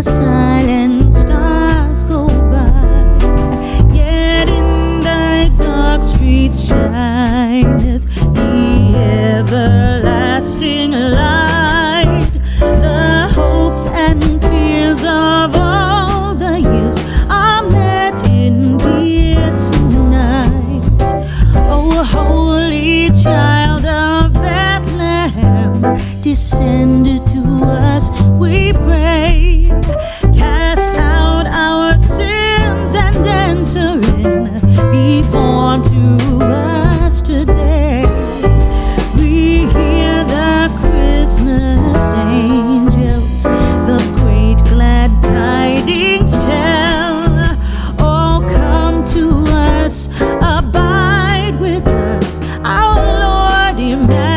the silent stars go by, yet in thy dark streets shineth the everlasting light. The hopes and fears of all the years are met in thee tonight. O holy child of Bethlehem, descend to us, we pray. Cast out our sins and enter in. Be born to us today. We hear the Christmas angels the great glad tidings tell. Oh, come to us, abide with us, our Lord Emmanuel.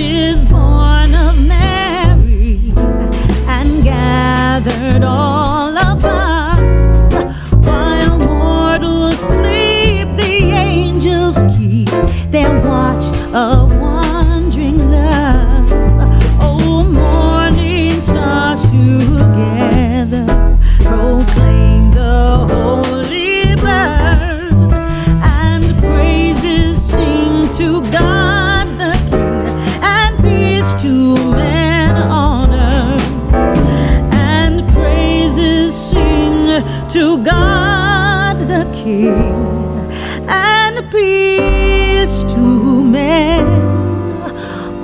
Is born of Mary and gathered all above. While mortals sleep, the angels keep their watch of wondering love. Oh, morning stars together proclaim the holy birth, and praises sing to God the to men on earth, and praises sing to God the King, and peace to men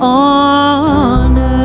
on earth.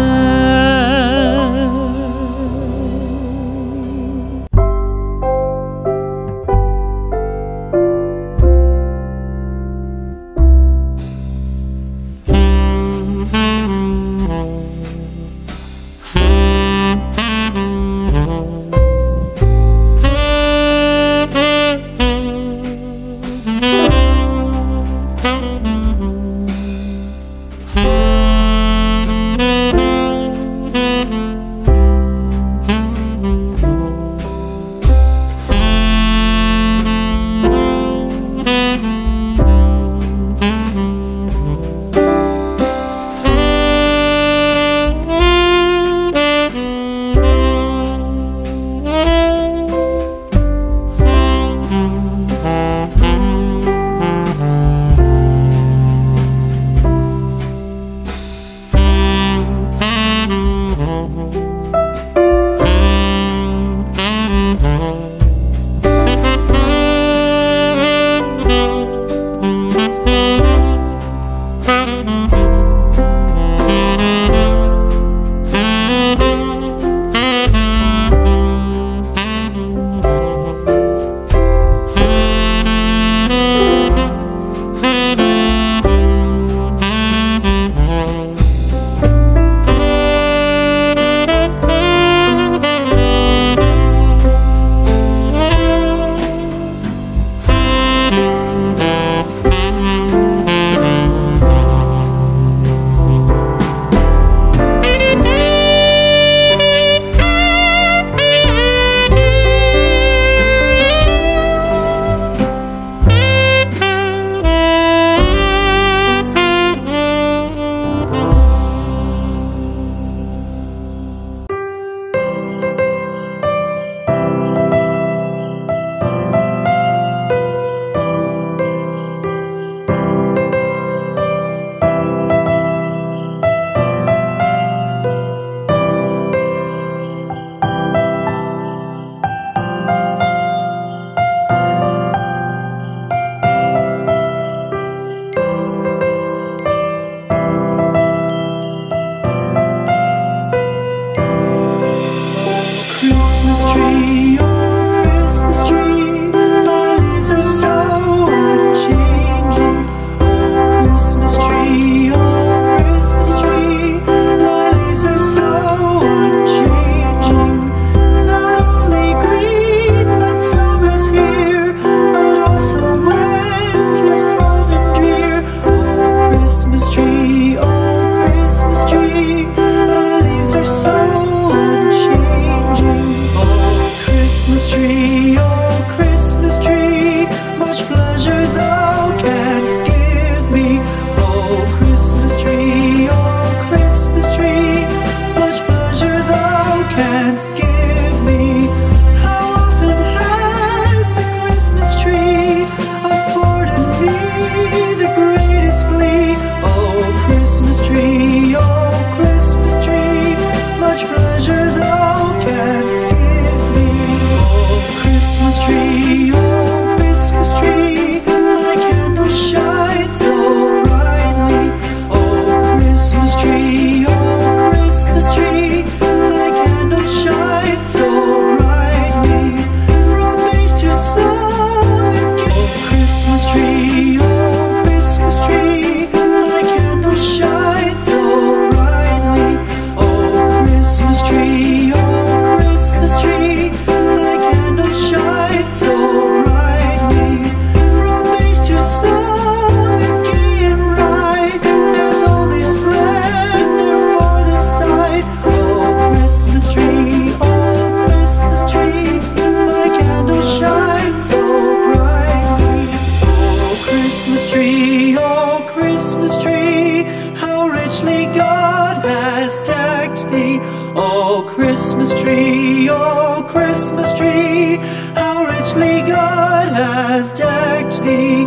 Christmas tree, oh Christmas tree, how richly God has decked thee.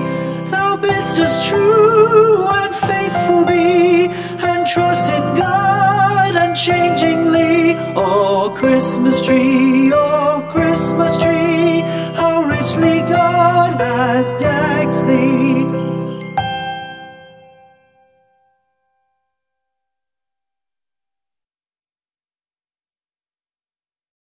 Thou bidst us true and faithful be, and trust in God unchangingly. Oh Christmas tree, oh Christmas tree, how richly God has decked thee.